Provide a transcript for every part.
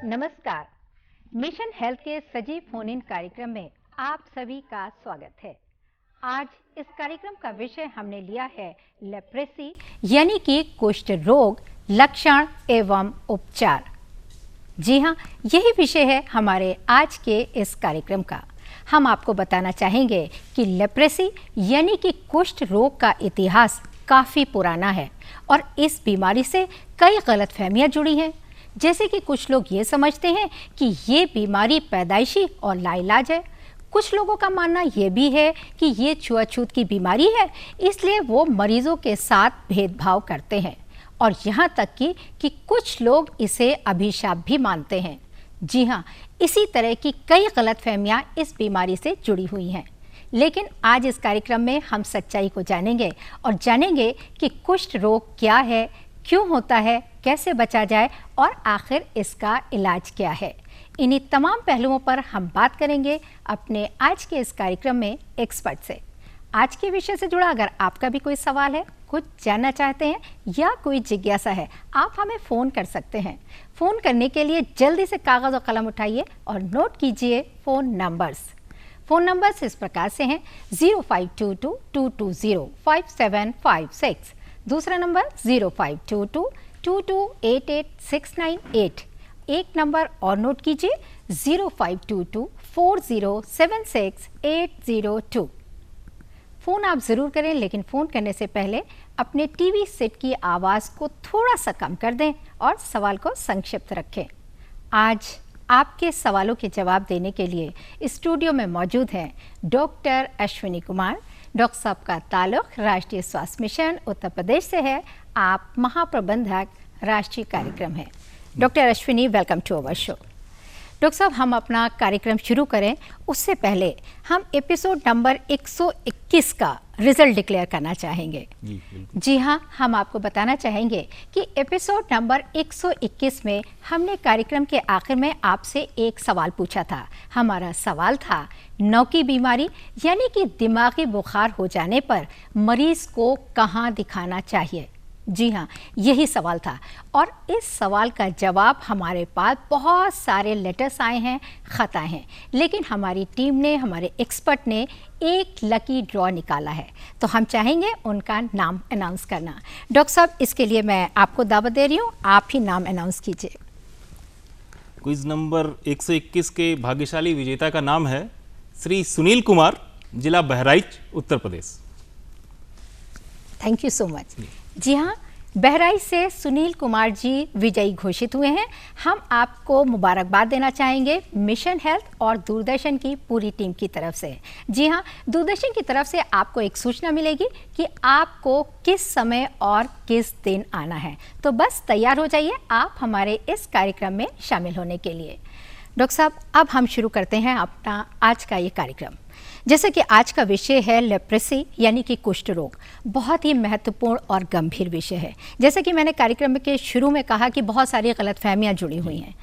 नमस्कार। Mission health के सजीव फोन इन कार्यक्रम में आप सभी का स्वागत है। आज इस कार्यक्रम का विषय हमने लिया है लेप्रेसी यानी कि कुष्ठ रोग, लक्षण एवं उपचार। जी हाँ, यही विषय है हमारे आज के इस कार्यक्रम का। हम आपको बताना चाहेंगे कि लेप्रेसी यानी कि कुष्ठ रोग का इतिहास काफ़ी पुराना है और इस बीमारी से कई गलतफहमियां जुड़ी हैं। जैसे कि कुछ लोग ये समझते हैं कि ये बीमारी पैदाइशी और लाइलाज है। कुछ लोगों का मानना ये भी है कि ये छुआछूत की बीमारी है, इसलिए वो मरीजों के साथ भेदभाव करते हैं और यहाँ तक कि कुछ लोग इसे अभिशाप भी मानते हैं। जी हाँ, इसी तरह की कई गलतफहमियां इस बीमारी से जुड़ी हुई हैं। लेकिन आज इस कार्यक्रम में हम सच्चाई को जानेंगे और जानेंगे कि कुष्ठ रोग क्या है, क्यों होता है, कैसे बचा जाए और आखिर इसका इलाज क्या है। इन्हीं तमाम पहलुओं पर हम बात करेंगे अपने आज के इस कार्यक्रम में एक्सपर्ट से। आज के विषय से जुड़ा अगर आपका भी कोई सवाल है, कुछ जानना चाहते हैं या कोई जिज्ञासा है, आप हमें फ़ोन कर सकते हैं। फ़ोन करने के लिए जल्दी से कागज़ और कलम उठाइए और नोट कीजिए फ़ोन नंबर्स। फ़ोन नंबर्स इस प्रकार से हैं 0522-220-5756, दूसरा नंबर 0522-2288-698। एक नंबर और नोट कीजिए 0522-4076-802। फ़ोन आप ज़रूर करें, लेकिन फ़ोन करने से पहले अपने टीवी सेट की आवाज़ को थोड़ा सा कम कर दें और सवाल को संक्षिप्त रखें। आज आपके सवालों के जवाब देने के लिए स्टूडियो में मौजूद हैं डॉक्टर अश्विनी कुमार। डॉक्टर साहब का ताल्लुक राष्ट्रीय स्वास्थ्य मिशन उत्तर प्रदेश से है। आप महाप्रबंधक राष्ट्रीय कार्यक्रम हैं। Doctor Ashwini, welcome to our show. Doctor साहब, हम अपना कार्यक्रम शुरू करें उससे पहले हम एपिसोड नंबर 121 का रिजल्ट डिक्लेयर करना चाहेंगे। जी हाँ, हम आपको बताना चाहेंगे कि एपिसोड नंबर 121 में हमने कार्यक्रम के आखिर में आपसे एक सवाल पूछा था। हमारा सवाल था नौकी बीमारी यानी कि दिमागी बुखार हो जाने पर मरीज को कहाँ दिखाना चाहिए। जी हाँ, यही सवाल था और इस सवाल का जवाब हमारे पास बहुत सारे लेटर्स आए हैं, ख़त आए हैं, लेकिन हमारी टीम ने, हमारे एक्सपर्ट ने एक लकी ड्रॉ निकाला है, तो हम चाहेंगे उनका नाम अनाउंस करना। डॉक्टर साहब, इसके लिए मैं आपको दावत दे रही हूँ, आप ही नाम अनाउंस कीजिए। क्विज नंबर 121 के भाग्यशाली विजेता का नाम है श्री सुनील कुमार, जिला Bahraich, Uttar Pradesh. Thank you so much. जी हाँ, बहराइच से सुनील कुमार जी विजयी घोषित हुए हैं। हम आपको मुबारकबाद देना चाहेंगे मिशन हेल्थ और दूरदर्शन की पूरी टीम की तरफ से। जी हाँ, दूरदर्शन की तरफ से आपको एक सूचना मिलेगी कि आपको किस समय और किस दिन आना है, तो बस तैयार हो जाइए आप हमारे इस कार्यक्रम में शामिल होने के लिए। डॉक्टर साहब, अब हम शुरू करते हैं अपना आज का ये कार्यक्रम। जैसे कि आज का विषय है लेप्रेसी यानी कि कुष्ठ रोग। बहुत ही महत्वपूर्ण और गंभीर विषय है। जैसे कि मैंने कार्यक्रम के शुरू में कहा कि बहुत सारी गलतफहमियां जुड़ी हुई हैं,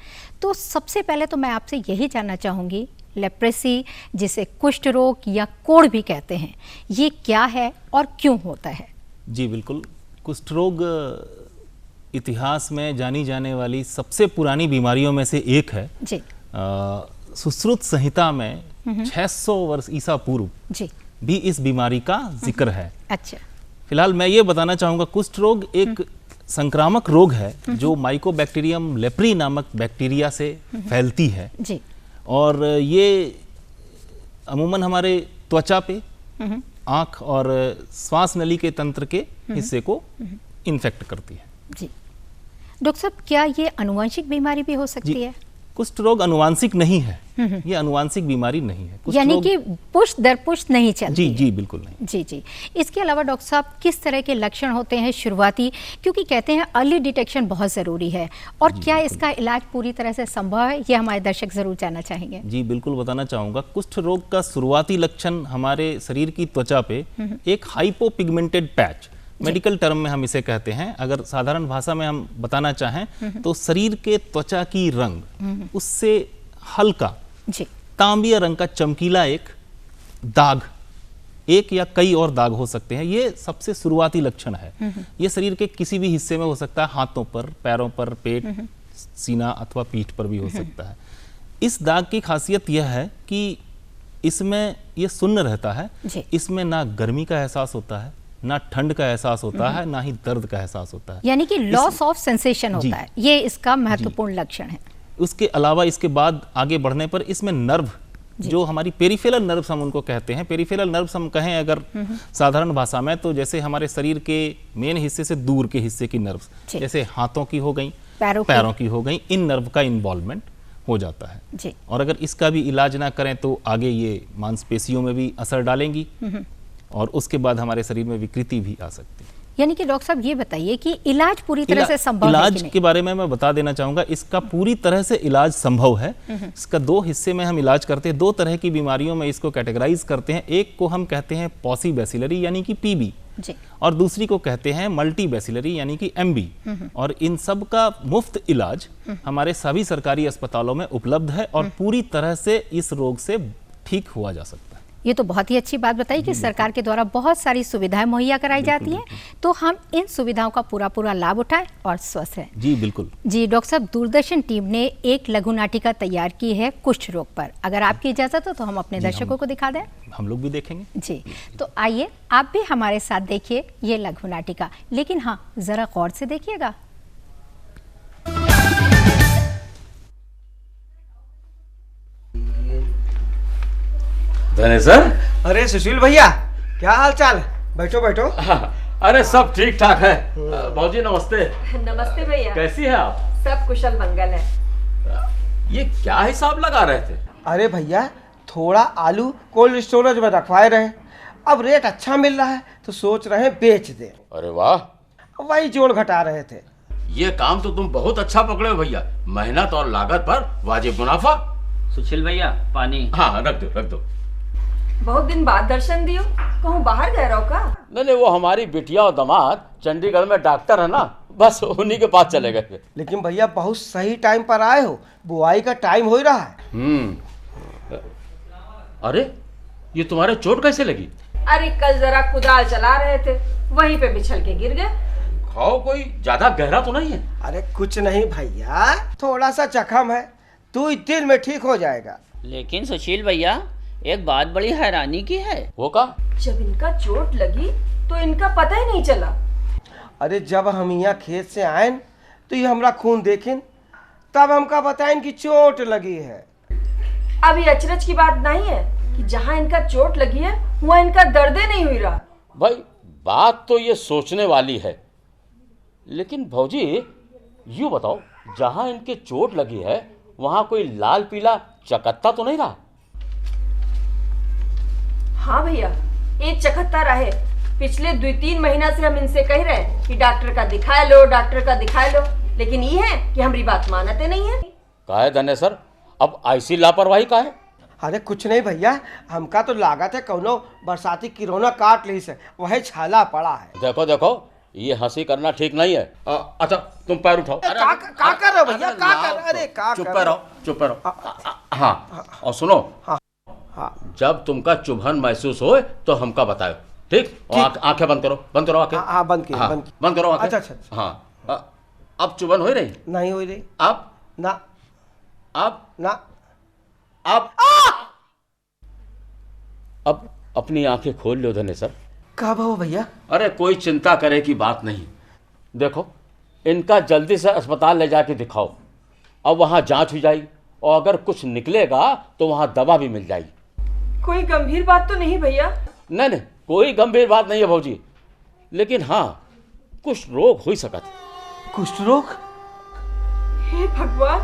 तो सबसे पहले तो मैं आपसे यही जानना चाहूँगी, लेप्रेसी जिसे कुष्ठ रोग या कोढ़ भी कहते हैं, ये क्या है और क्यों होता है? जी बिल्कुल, कुष्ठ रोग इतिहास में जानी जाने वाली सबसे पुरानी बीमारियों में से एक है। जी। सुश्रुत संहिता में 600 वर्ष ईसा पूर्व भी इस बीमारी का जिक्र है। अच्छा। फिलहाल मैं ये बताना चाहूँगा, कुष्ठ रोग एक संक्रामक रोग है जो माइकोबैक्टीरियम लेप्री नामक बैक्टीरिया से फैलती है जी। और ये अमूमन हमारे त्वचा पे, आँख और श्वास नली के तंत्र के हिस्से को इन्फेक्ट करती है जी। डॉक्टर साहब, क्या ये आनुवंशिक बीमारी भी हो सकती है? कुष्ठ रोग आनुवांशिक नहीं है, ये आनुवांशिक बीमारी नहीं है। यानी कि पुष्ट दर पुष्ट नहीं चलती। जी बिल्कुल नहीं। जी। इसके अलावा डॉक्टर साहब, किस तरह के लक्षण होते हैं शुरुआती, क्योंकि कहते हैं अर्ली डिटेक्शन बहुत ज़रूरी है, और क्या इसका इलाज पूरी तरह से संभव है, ये हमारे दर्शक ज़रूर जानना चाहेंगे। जी बिल्कुल बताना चाहूँगा। कुष्ठ रोग का शुरुआती लक्षण हमारे शरीर की त्वचा पे एक हाइपोपिगमेंटेड पैच, मेडिकल टर्म में हम इसे कहते हैं, अगर साधारण भाषा में हम बताना चाहें तो शरीर के त्वचा की रंग उससे हल्का तांबीय रंग का चमकीला एक दाग, एक या कई और दाग हो सकते हैं। ये सबसे शुरुआती लक्षण है। ये शरीर के किसी भी हिस्से में हो सकता है, हाथों पर, पैरों पर, पेट, सीना अथवा पीठ पर भी हो सकता है। इस दाग की खासियत यह है कि इसमें ये शून्य रहता है, इसमें ना गर्मी का एहसास होता है, ना ठंड का एहसास होता है, ना ही दर्द का एहसास होता है, यानी कि लॉस ऑफ सेंसेशन होता है। ये इसका महत्वपूर्ण लक्षण है। उसके अलावा इसके बाद आगे बढ़ने पर इसमें नर्व, जो हमारी पेरिफेरल नर्व्स हम उनको कहते हैं, पेरिफेरल नर्व्स हम कहें अगर साधारण भाषा में, तो जैसे हमारे शरीर के मेन हिस्से से दूर के हिस्से की नर्व्स, जैसे हाथों की हो गई, पैरों की हो गई, इन नर्व का इन्वॉल्वमेंट हो जाता है जी। और अगर इसका भी इलाज ना करें तो आगे ये मांसपेशियों में भी असर डालेंगी और उसके बाद हमारे शरीर में विकृति भी आ सकती है। यानी कि डॉक्टर साहब ये बताइए कि इलाज पूरी तरह से संभव है कि इलाज नहीं? के बारे में मैं बता देना चाहूंगा, इसका पूरी तरह से इलाज संभव है। इसका दो हिस्से में हम इलाज करते हैं, दो तरह की बीमारियों में इसको कैटेगराइज करते हैं। एक को हम कहते हैं पॉसीबैसिलरी यानी कि पीबी जी, और दूसरी को कहते हैं मल्टीबैसिलरी यानी कि एमबी। और इन सब का मुफ्त इलाज हमारे सभी सरकारी अस्पतालों में उपलब्ध है और पूरी तरह से इस रोग से ठीक हुआ जा सकता है। ये तो बहुत ही अच्छी बात बताई कि सरकार के द्वारा बहुत सारी सुविधाएं मुहैया कराई जाती हैं, तो हम इन सुविधाओं का पूरा लाभ उठाएं और स्वस्थ रहें। जी बिल्कुल जी डॉक्टर साहब, दूरदर्शन टीम ने एक लघु नाटिका तैयार की है कुष्ठ रोग पर। अगर आपकी इजाजत हो तो हम अपने दर्शकों को दिखा दें। हम लोग भी देखेंगे जी, तो आइए आप भी हमारे साथ देखिए ये लघु नाटिका, लेकिन हाँ जरा गौर से देखिएगा। धनेश्वर, अरे सुशील भैया, क्या हाल चाल? बैठो बैठो। अरे सब ठीक ठाक है। भाजी नमस्ते। नमस्ते भैया। कैसी है आप? सब कुशल मंगल है। ये क्या हिसाब लगा रहे थे? अरे भैया, थोड़ा आलू कोल्ड स्टोरेज में रखवाए रहे, अब रेट अच्छा मिल रहा है तो सोच रहे हैं बेच दे। अरे वाह, वही जोड़ घटा रहे थे। ये काम तो तुम बहुत अच्छा पकड़े हो भैया। मेहनत और लागत पर वाजिब मुनाफा। सुशील भैया पानी। हाँ रख दो रख दो। बहुत दिन बाद दर्शन दियो, कहूँ बाहर गए रहो का? नहीं, वो हमारी बिटिया और दामाद चंडीगढ़ में डॉक्टर है ना, बस उन्हीं के पास चले गए थे। लेकिन भैया बहुत सही टाइम पर आए हो, बुआई का टाइम हो ही रहा है। अरे ये तुम्हारे चोट कैसे लगी? अरे कल जरा कुदाल चला रहे थे, वहीं पे बिछल के गिर गए। घाव कोई ज्यादा गहरा तो नहीं है? अरे कुछ नहीं भैया, थोड़ा सा जख्म है, 2 दिन में ठीक हो जाएगा। लेकिन सुशील भैया एक बात बड़ी हैरानी की है। वो का? जब इनका चोट लगी तो इनका पता ही नहीं चला। अरे जब हम यहाँ खेत से आए तो ये हमरा खून देखें, तब हमका बताएं कि चोट लगी है। अभी अचरज की बात नहीं है कि जहाँ इनका चोट लगी है वहाँ इनका दर्दे नहीं हुई रहा। भाई बात तो ये सोचने वाली है, लेकिन भौजी यूँ बताओ, जहाँ इनके चोट लगी है वहाँ कोई लाल पीला चकत्ता तो नहीं रहा? हाँ भैया, एक चकत्ता रहे। पिछले 2-3 महीना से हम इनसे कह रहे हैं कि डॉक्टर का दिखा लो, डॉक्टर का दिखा लो, लेकिन ये है कि हमारी बात मानते नहीं है। काहे धनेश्वर, अब ऐसी लापरवाही काहे? अरे कुछ नहीं भैया, हमका तो लागत है कौनो बरसाती किरोना काट ली से, वही छाला पड़ा है। देखो देखो, ये हंसी करना ठीक नहीं है। अच्छा तुम पैर उठाओ। का कर रहे हो भैया, का कर? अरे का चुप कर? रहो, चुप रहो। हाँ, और सुनो, जब तुमका चुभन महसूस हो तो हमका बताओ, ठीक? और आंखें बंद करो, बंद करो आंखें। हाँ बंद की, बंद करो आंखें। अच्छा। हाँ, अब चुभन हो रही? नहीं हो रही। अब ना, अब ना, अब अपनी आंखें खोल लो धनेश्वर। कब हो भैया? अरे कोई चिंता करे की बात नहीं। देखो, इनका जल्दी से अस्पताल ले जाके दिखाओ, अब वहाँ जांच हो जाएगी और अगर कुछ निकलेगा तो वहाँ दवा भी मिल जाएगी। कोई गंभीर बात तो नहीं भैया? नहीं, कोई गंभीर बात नहीं है भौजी, लेकिन हाँ कुछ रोग हो सकता है। कुष्ठ रोग? हे भगवान,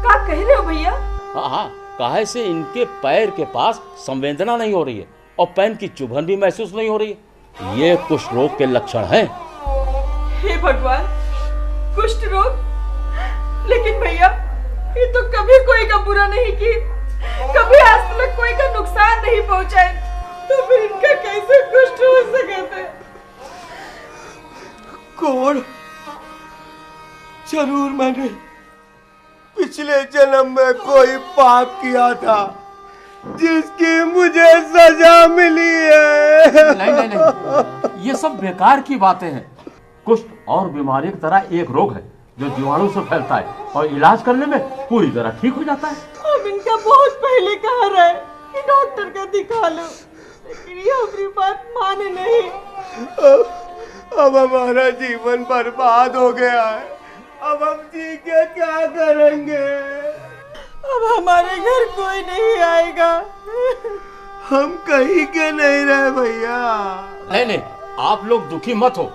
क्या कह रहे हो भैया? हाँ, काहे से इनके पैर के पास संवेदना नहीं हो रही है और पैर की चुभन भी महसूस नहीं हो रही है। ये कुष्ठ रोग के लक्षण हैं। हे भगवान, कुष्ठ रोग? लेकिन भैया ये तो कभी कोई का बुरा नहीं की, कभी आज तक कोई का नुकसान नहीं पहुंचाए, तो फिर इनका कैसे कुष्ठ हो सकता? कौन? जरूर मैंने पिछले जन्म में कोई पाप किया था जिसकी मुझे सजा मिली है। नहीं, ये सब बेकार की बातें हैं। कुष्ठ और बीमारी की तरह एक रोग है जो जीवाणु से फैलता है और इलाज करने में पूरी तरह ठीक हो जाता है। हम इनका बहुत पहले कहा रहे कि डॉक्टर का दिखा लो, लेकिन ये हमारी बात माने नहीं। अब हमारा जीवन बर्बाद हो गया है। अब हम जी के क्या करेंगे? अब हमारे घर कोई नहीं आएगा। हम कहीं के नहीं रहे भैया। नहीं, आप लोग दुखी मत हो।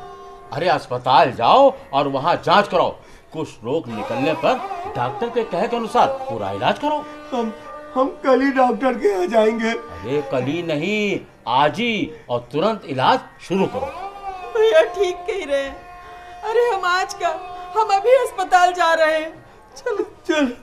अरे अस्पताल जाओ और वहाँ जांच कराओ। कुछ रोग निकलने पर डॉक्टर के कहे के अनुसार पूरा इलाज करो। हम कल ही डॉक्टर के यहाँ जाएंगे। अरे कल ही नहीं, आज ही, और तुरंत इलाज शुरू करो। भैया ठीक कह रहे हैं। अरे हम आज का, हम अभी अस्पताल जा रहे हैं। चलो चल।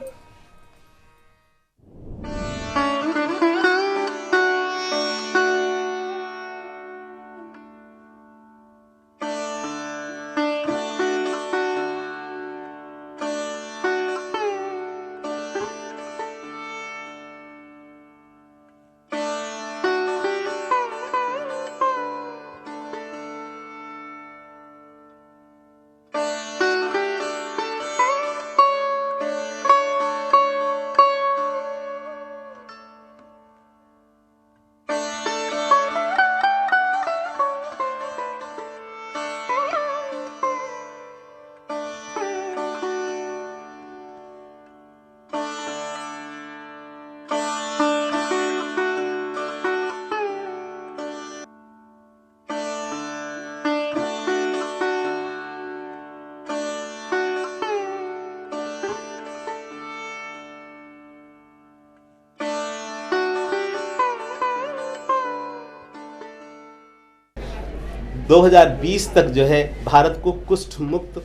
दो 2020 तक जो है भारत को कुष्ठ मुक्त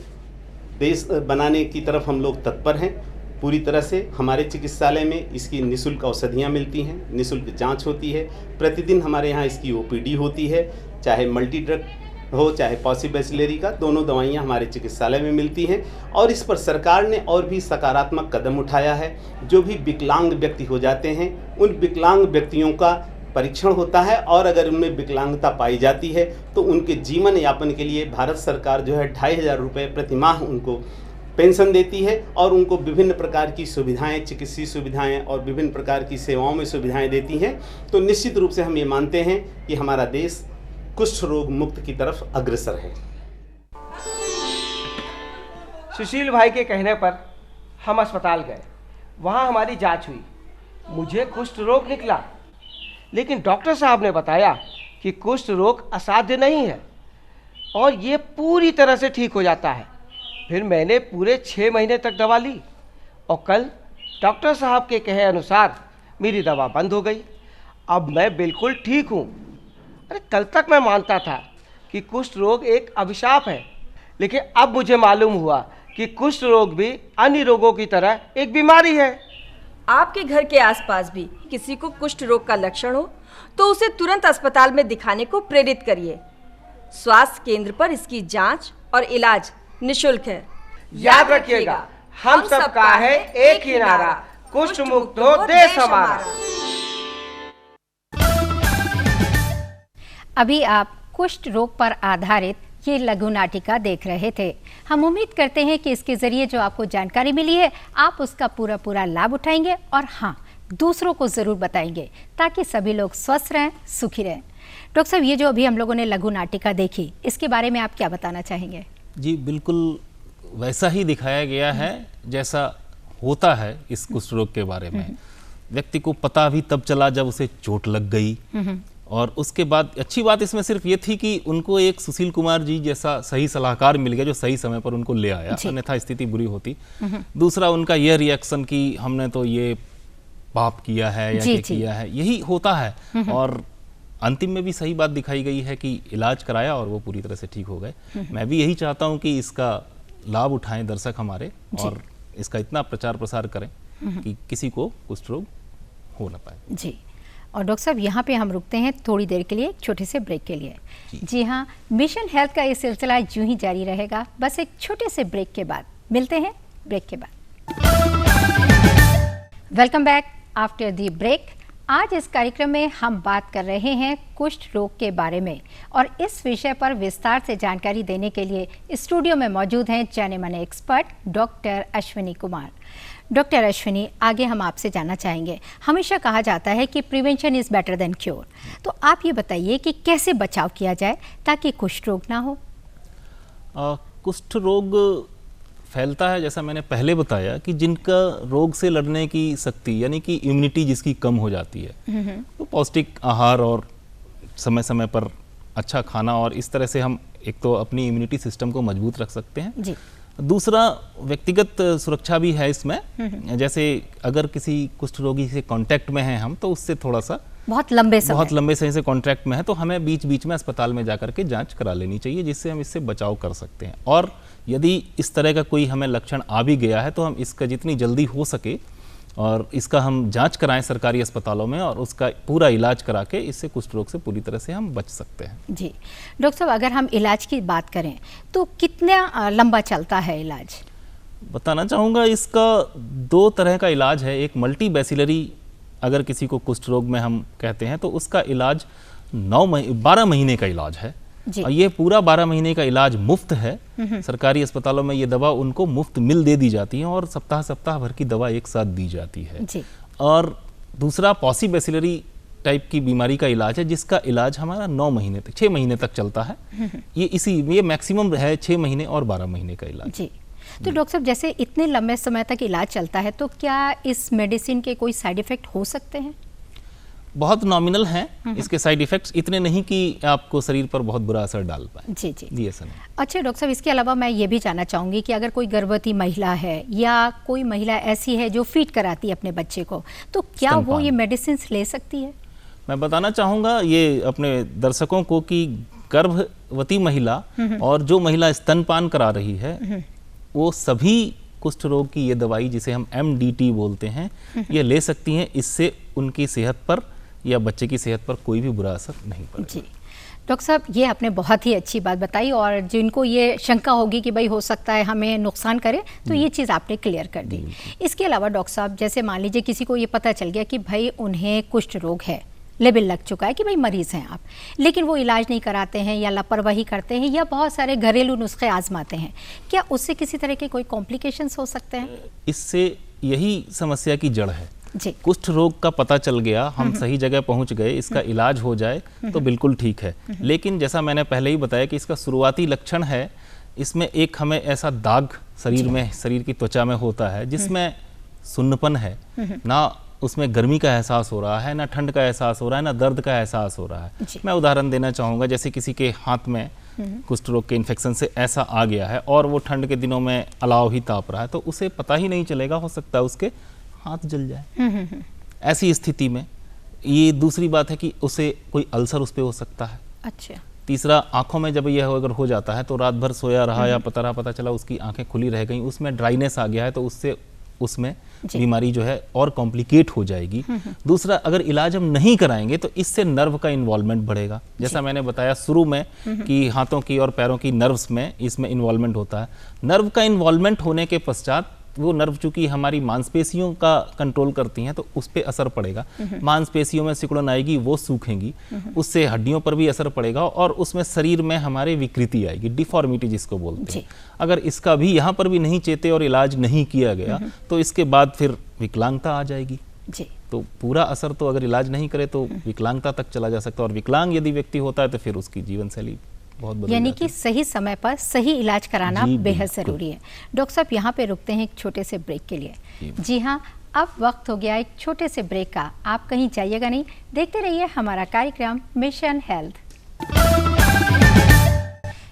देश बनाने की तरफ हम लोग तत्पर हैं पूरी तरह से। हमारे चिकित्सालय में इसकी निःशुल्क औषधियाँ मिलती हैं, निःशुल्क जांच होती है। प्रतिदिन हमारे यहाँ इसकी ओपीडी होती है, चाहे मल्टी ड्रग हो चाहे पॉसिबैसिलरी का, दोनों दवाइयाँ हमारे चिकित्सालय में मिलती हैं। और इस पर सरकार ने और भी सकारात्मक कदम उठाया है। जो भी विकलांग व्यक्ति हो जाते हैं उन विकलांग व्यक्तियों का परीक्षण होता है और अगर उनमें विकलांगता पाई जाती है तो उनके जीवन यापन के लिए भारत सरकार जो है 2500 रुपये प्रति माह उनको पेंशन देती है और उनको विभिन्न प्रकार की सुविधाएं, चिकित्सीय सुविधाएं और विभिन्न प्रकार की सेवाओं में सुविधाएं देती हैं। तो निश्चित रूप से हम ये मानते हैं कि हमारा देश कुष्ठ रोग मुक्त की तरफ अग्रसर है। सुशील भाई के कहने पर हम अस्पताल गए, वहाँ हमारी जांच हुई। मुझे कुष्ठ रोग निकला, लेकिन डॉक्टर साहब ने बताया कि कुष्ठ रोग असाध्य नहीं है और ये पूरी तरह से ठीक हो जाता है। फिर मैंने पूरे 6 महीने तक दवा ली और कल डॉक्टर साहब के कहे अनुसार मेरी दवा बंद हो गई। अब मैं बिल्कुल ठीक हूँ। अरे कल तक मैं मानता था कि कुष्ठ रोग एक अभिशाप है, लेकिन अब मुझे मालूम हुआ कि कुष्ठ रोग भी अन्य रोगों की तरह एक बीमारी है। आपके घर के आसपास भी किसी को कुष्ठ रोग का लक्षण हो तो उसे तुरंत अस्पताल में दिखाने को प्रेरित करिए। स्वास्थ्य केंद्र पर इसकी जांच और इलाज निःशुल्क है। याद रखिएगा, हम सबका है एक ही नारा, कुष्ठ मुक्त हो देश हमारा। अभी आप कुष्ठ रोग पर आधारित ये लघु नाटिका देख रहे थे। हम उम्मीद करते हैं कि इसके जरिए जो आपको जानकारी मिली है आप उसका पूरा लाभ उठाएंगे और हाँ, दूसरों को ज़रूर बताएंगे ताकि सभी लोग स्वस्थ रहें, सुखी रहें। डॉक्टर साहब, ये जो अभी हम लोगों ने लघु नाटिका देखी, इसके बारे में आप क्या बताना चाहेंगे? जी बिल्कुल वैसा ही दिखाया गया है जैसा होता है इस कुष्ठ रोग के बारे में। व्यक्ति को पता भी तब चला जब उसे चोट लग गई और उसके बाद अच्छी बात इसमें सिर्फ ये थी कि उनको एक सुशील कुमार जी जैसा सही सलाहकार मिल गया जो सही समय पर उनको ले आया, अन्यथा स्थिति बुरी होती। दूसरा उनका यह रिएक्शन कि हमने तो ये पाप किया है या क्या किया है, यही होता है। और अंतिम में भी सही बात दिखाई गई है कि इलाज कराया और वो पूरी तरह से ठीक हो गए। मैं भी यही चाहता हूँ कि इसका लाभ उठाएं दर्शक हमारे और इसका इतना प्रचार प्रसार करें कि किसी को कुष्ठ रोग हो ना पाए। जी, और डॉक्टर साहब यहाँ पे हम रुकते हैं थोड़ी देर के लिए, एक छोटे से ब्रेक के लिए। जी हाँ, मिशन हेल्थ का ये सिलसिला यूं ही जारी रहेगा, बस एक छोटे से ब्रेक के बाद मिलते हैं। ब्रेक के बाद welcome back after the break. आज इस कार्यक्रम में हम बात कर रहे हैं कुष्ठ रोग के बारे में और इस विषय पर विस्तार से जानकारी देने के लिए स्टूडियो में मौजूद हैं जाने माने expert doctor Ashwini Kumar. Doctor Ashwini, आगे हम आपसे जानना चाहेंगे, हमेशा कहा जाता है कि prevention is better than cure, तो आप ये बताइए कि कैसे बचाव किया जाए ताकि कुष्ठ रोग ना हो। कुष्ठ रोग फैलता है, जैसा मैंने पहले बताया, कि जिनका रोग से लड़ने की शक्ति यानी कि इम्यूनिटी जिसकी कम हो जाती है, तो पौष्टिक आहार और समय समय पर अच्छा खाना और इस तरह से हम एक तो अपनी इम्यूनिटी सिस्टम को मजबूत रख सकते हैं जी। दूसरा व्यक्तिगत सुरक्षा भी है इसमें, जैसे अगर किसी कुष्ठ रोगी से कांटेक्ट में हैं हम, तो उससे थोड़ा सा बहुत लंबे समय से कांटेक्ट में है तो हमें बीच बीच में अस्पताल में जाकर के जांच करा लेनी चाहिए, जिससे हम इससे बचाव कर सकते हैं। और यदि इस तरह का कोई हमें लक्षण आ भी गया है तो हम इसका जितनी जल्दी हो सके और इसका हम जांच कराएं सरकारी अस्पतालों में और उसका पूरा इलाज करा के इससे कुष्ठ रोग से पूरी तरह से हम बच सकते हैं जी। डॉक्टर साहब, अगर हम इलाज की बात करें तो कितना लंबा चलता है इलाज? बताना चाहूँगा, इसका 2 तरह का इलाज है। एक मल्टी बैसिलरी, अगर किसी को कुष्ठ रोग में हम कहते हैं तो उसका इलाज 12 महीने का इलाज है और ये पूरा 12 महीने का इलाज मुफ्त है। सरकारी अस्पतालों में ये दवा उनको मुफ्त दे दी जाती है और सप्ताह भर की दवा एक साथ दी जाती है जी। और दूसरा पॉसिबैसिलरी टाइप की बीमारी का इलाज है, जिसका इलाज हमारा 9 महीने तक 6 महीने तक चलता है। ये मैक्सिमम है 6 महीने और 12 महीने का इलाज जी। तो डॉक्टर साहब, जैसे इतने लंबे समय तक इलाज चलता है तो क्या इस मेडिसिन के कोई साइड इफेक्ट हो सकते हैं? बहुत नॉमिनल हैं इसके साइड इफेक्ट्स, इतने नहीं कि आपको शरीर पर बहुत बुरा असर डाल पाए जी जी जी। ऐसा नहीं। अच्छा डॉक्टर साहब, इसके अलावा मैं ये भी जानना चाहूँगी कि अगर कोई गर्भवती महिला है या कोई महिला ऐसी है जो फीड कराती है अपने बच्चे को, तो क्या वो ये मेडिसिन ले सकती है? मैं बताना चाहूँगा ये अपने दर्शकों को कि गर्भवती महिला और जो महिला स्तनपान करा रही है, वो सभी कुष्ठ रोग की ये दवाई, जिसे हम MDT बोलते हैं, ये ले सकती हैं। इससे उनकी सेहत पर या बच्चे की सेहत पर कोई भी बुरा असर नहीं पड़ेगा जी। डॉक्टर साहब, ये आपने बहुत ही अच्छी बात बताई और जिनको ये शंका होगी कि भाई हो सकता है हमें नुकसान करे, तो ये चीज़ आपने क्लियर कर दी। इसके अलावा डॉक्टर साहब, जैसे मान लीजिए किसी को ये पता चल गया कि भाई उन्हें कुष्ठ रोग है, लेबल लग चुका है कि भाई मरीज हैं आप, लेकिन वो इलाज नहीं कराते हैं या लापरवाही करते हैं या बहुत सारे घरेलू नुस्खे आजमाते हैं, क्या उससे किसी तरह के कोई कॉम्प्लिकेशंस हो सकते हैं? इससे यही समस्या की जड़ है जी। कुष्ठ रोग का पता चल गया, हम सही जगह पहुंच गए, इसका इलाज हो जाए तो बिल्कुल ठीक है। लेकिन जैसा मैंने पहले ही बताया कि इसका शुरुआती लक्षण है, इसमें एक हमें ऐसा दाग शरीर की त्वचा में होता है जिसमें सुन्नपन है, ना उसमें गर्मी का एहसास हो रहा है, ना ठंड का एहसास हो रहा है, ना दर्द का एहसास हो रहा है। मैं उदाहरण देना चाहूँगा, जैसे किसी के हाथ में कुष्ठ रोग के इन्फेक्शन से ऐसा आ गया है और वो ठंड के दिनों में अलाव ही ताप रहा है, तो उसे पता ही नहीं चलेगा, हो सकता है उसके हाथ जल जाए। ऐसी स्थिति में ये दूसरी बात है कि उसे कोई अल्सर उस पर हो सकता है। अच्छा। तीसरा, आंखों में जब यह अगर हो जाता है तो रात भर सोया रहा या पता चला उसकी आंखें खुली रह गई, उसमें ड्राइनेस आ गया है, तो उसमें बीमारी जो है और कॉम्प्लिकेट हो जाएगी। दूसरा, अगर इलाज हम नहीं कराएंगे तो इससे नर्व का इन्वॉल्वमेंट बढ़ेगा, जैसा मैंने बताया शुरू में कि हाथों की और पैरों की नर्व्स में इसमें इन्वॉल्वमेंट होता है। नर्व का इन्वॉल्वमेंट होने के पश्चात वो नर्व चूंकि हमारी मांसपेशियों का कंट्रोल करती हैं, तो उस पर असर पड़ेगा। मांसपेशियों में सिकुड़न आएगी, वो सूखेंगी, उससे हड्डियों पर भी असर पड़ेगा और उसमें शरीर में हमारे विकृति आएगी, डिफॉर्मिटी जिसको बोलते हैं। अगर इसका भी यहाँ पर भी नहीं चेते और इलाज नहीं किया गया तो इसके बाद फिर विकलांगता आ जाएगी जी। तो पूरा असर तो अगर इलाज नहीं करे तो विकलांगता तक चला जा सकता है और विकलांग यदि व्यक्ति होता है तो फिर उसकी जीवन शैली बहुत बदल यानी कि सही समय पर सही इलाज कराना बेहद ज़रूरी है। डॉक्टर साहब, यहाँ पे रुकते हैं एक छोटे से ब्रेक के लिए। जी हाँ, अब वक्त हो गया एक छोटे से ब्रेक का, आप कहीं जाइएगा नहीं, देखते रहिए हमारा कार्यक्रम मिशन हेल्थ।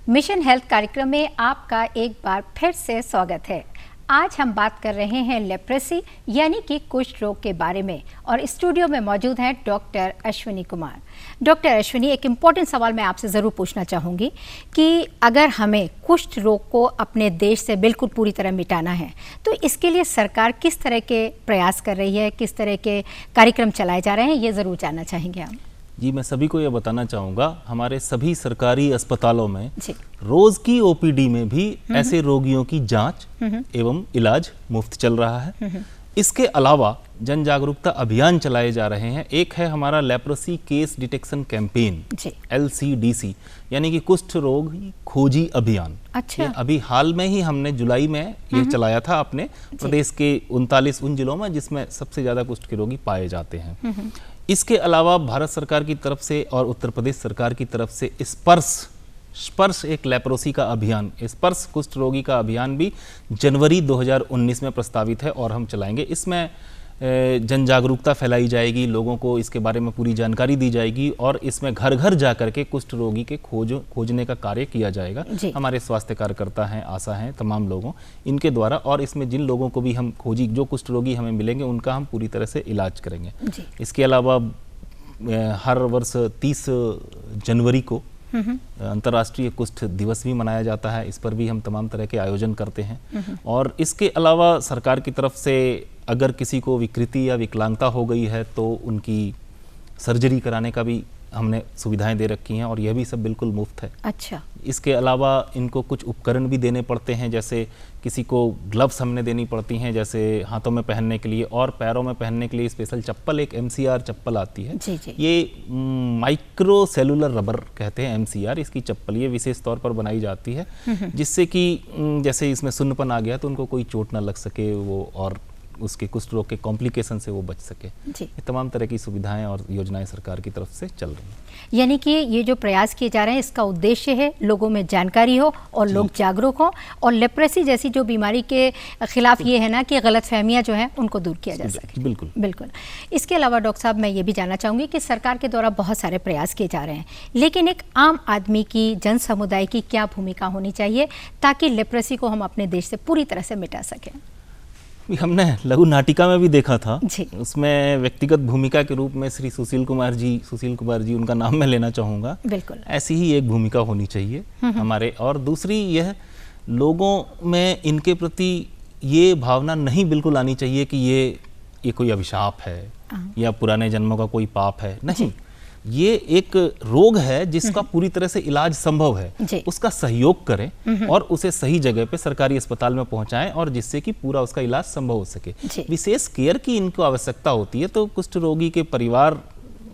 मिशन हेल्थ कार्यक्रम में आपका एक बार फिर से स्वागत है। आज हम बात कर रहे हैं लेप्रेसी यानी कि कुष्ठ रोग के बारे में और स्टूडियो में मौजूद हैं डॉक्टर अश्विनी कुमार। डॉक्टर अश्विनी, एक इम्पॉर्टेंट सवाल मैं आपसे ज़रूर पूछना चाहूँगी कि अगर हमें कुष्ठ रोग को अपने देश से बिल्कुल पूरी तरह मिटाना है तो इसके लिए सरकार किस तरह के प्रयास कर रही है, किस तरह के कार्यक्रम चलाए जा रहे हैं, ये ज़रूर जानना चाहेंगे हम। जी, मैं सभी को ये बताना चाहूँगा, हमारे सभी सरकारी अस्पतालों में रोज़ की OPD में भी ऐसे रोगियों की जांच एवं इलाज मुफ्त चल रहा है। इसके अलावा जन जागरूकता अभियान चलाए जा रहे हैं। एक है हमारा leprosy case detection campaign, LCDC, यानी कि कुष्ठ रोग खोजी अभियान। अच्छा। अभी हाल में ही हमने जुलाई में यह चलाया था अपने प्रदेश के 39 उन जिलों में जिसमें सबसे ज्यादा कुष्ठ के रोगी पाए जाते हैं। इसके अलावा भारत सरकार की तरफ से और उत्तर प्रदेश सरकार की तरफ से स्पर्श एक लेप्रोसी का अभियान, स्पर्श कुष्ठ रोगी का अभियान भी जनवरी 2019 में प्रस्तावित है और हम चलाएंगे। इसमें जन जागरूकता फैलाई जाएगी, लोगों को इसके बारे में पूरी जानकारी दी जाएगी और इसमें घर घर जा करके कुष्ठ रोगी के खोजने का कार्य किया जाएगा। हमारे स्वास्थ्य कार्यकर्ता हैं, आशा हैं, तमाम लोगों इनके द्वारा, और इसमें जिन लोगों को भी हम जो कुष्ठ रोगी हमें मिलेंगे उनका हम पूरी तरह से इलाज करेंगे। इसके अलावा हर वर्ष 30 जनवरी को अंतर्राष्ट्रीय कुष्ठ दिवस भी मनाया जाता है। इस पर भी हम तमाम तरह के आयोजन करते हैं। और इसके अलावा सरकार की तरफ से अगर किसी को विकृति या विकलांगता हो गई है तो उनकी सर्जरी कराने का भी हमने सुविधाएं दे रखी हैं और यह भी सब बिल्कुल मुफ्त है। अच्छा। इसके अलावा इनको कुछ उपकरण भी देने पड़ते हैं, जैसे किसी को ग्लव्स हमने देनी पड़ती हैं जैसे हाथों में पहनने के लिए, और पैरों में पहनने के लिए स्पेशल चप्पल, एक MCR चप्पल आती है। ये माइक्रो सेलुलर रबर कहते हैं MCR, इसकी चप्पल ये विशेष तौर पर बनाई जाती है जिससे कि जैसे इसमें सुन्नपन आ गया तो उनको कोई चोट ना लग सके वो और उसके कुष्ठ रोग के कॉम्प्लिकेशन से वो बच सके। ये तमाम तरह की सुविधाएं और योजनाएं सरकार की तरफ से चल रही हैं। यानी कि ये जो प्रयास किए जा रहे हैं इसका उद्देश्य है लोगों में जानकारी हो और लोग जागरूक हो और लेप्रेसी जैसी जो बीमारी के खिलाफ ये है ना कि गलतफहमियां जो हैं उनको दूर किया जा सके। बिल्कुल। इसके अलावा डॉक्टर साहब मैं ये भी जानना चाहूँगी कि सरकार के द्वारा बहुत सारे प्रयास किए जा रहे हैं, लेकिन एक आम आदमी की, जन समुदाय की क्या भूमिका होनी चाहिए ताकि लेप्रेसी को हम अपने देश से पूरी तरह से मिटा सकें? हमने लघु नाटिका में भी देखा था, उसमें व्यक्तिगत भूमिका के रूप में श्री सुशील कुमार जी उनका नाम मैं लेना चाहूँगा। बिल्कुल। ऐसी ही एक भूमिका होनी चाहिए हमारे। और दूसरी यह, लोगों में इनके प्रति ये भावना नहीं बिल्कुल आनी चाहिए कि ये कोई अभिशाप है या पुराने जन्मों का कोई पाप है। नहीं, ये एक रोग है जिसका पूरी तरह से इलाज संभव है। उसका सहयोग करें और उसे सही जगह पे सरकारी अस्पताल में पहुंचाएं और जिससे कि पूरा उसका इलाज संभव हो सके। विशेष केयर की इनको आवश्यकता होती है, तो कुष्ठ रोगी के परिवार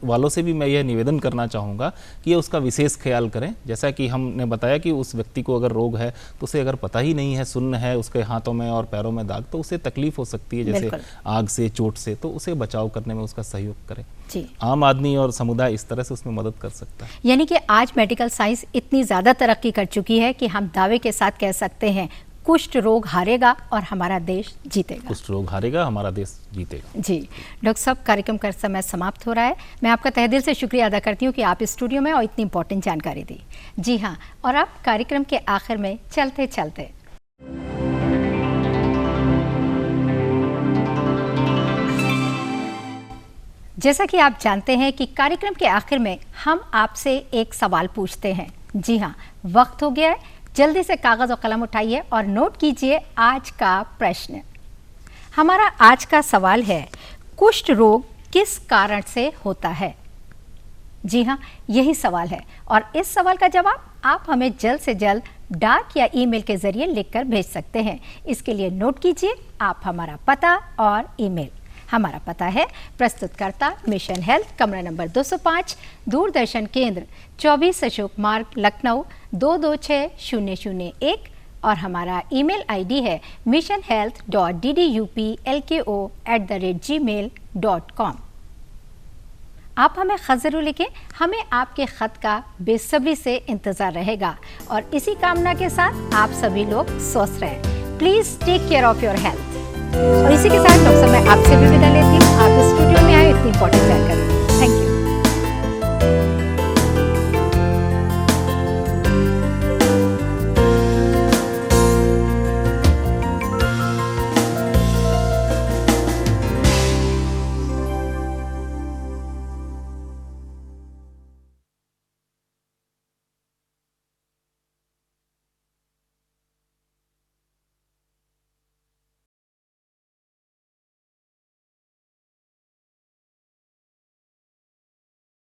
वालों से भी मैं यह निवेदन करना चाहूँगा कि ये उसका विशेष ख्याल करें। जैसा कि हमने बताया कि उस व्यक्ति को अगर रोग है तो उसे अगर पता ही नहीं है, सुन्न है, उसके हाथों में और पैरों में दाग, तो उसे तकलीफ हो सकती है जैसे आग से, चोट से, तो उसे बचाव करने में उसका सहयोग करें। आम आदमी और समुदाय इस तरह से उसमें मदद कर सकता है। यानी कि आज मेडिकल साइंस इतनी ज़्यादा तरक्की कर चुकी है कि हम दावे के साथ कह सकते हैं कुष्ठ रोग हारेगा और हमारा देश जीतेगा। कुष्ठ रोग हारेगा, हमारा देश जीतेगा। जी डॉक्टर साहब, कार्यक्रम का समय समाप्त हो रहा है। मैं आपका तहे दिल से शुक्रिया अदा करती हूँ कि आप स्टूडियो में और इतनी इंपॉर्टेंट जानकारी दी। जी हाँ, और अब कार्यक्रम के आखिर में चलते चलते जैसा कि आप जानते हैं कि कार्यक्रम के आखिर में हम आपसे एक सवाल पूछते हैं। जी हाँ, वक्त हो गया है, जल्दी से कागज और कलम उठाइए और नोट कीजिए आज का प्रश्न। हमारा आज का सवाल है, कुष्ठ रोग किस कारण से होता है? जी हाँ, यही सवाल है और इस सवाल का जवाब आप हमें जल्द से जल्द डाक या ईमेल के जरिए लिखकर भेज सकते हैं। इसके लिए नोट कीजिए आप हमारा पता और ईमेल। हमारा पता है प्रस्तुतकर्ता मिशन हेल्थ, कमरा नंबर 205, दूरदर्शन केंद्र 24 अशोक मार्ग, लखनऊ 226001 और हमारा ईमेल आईडी है missionhealth.ddupLKO@gmail.com। आप हमें खत जरूर लिखें, हमें आपके खत का बेसब्री से इंतजार रहेगा। और इसी कामना के साथ आप सभी लोग स्वस्थ रहें। Please take care of your health. और इसी के साथ डॉक्टर मैं आपसे भी विदा लेती हूँ। आप स्टूडियो में आए इतनी इंपॉर्टेंट जानकारी।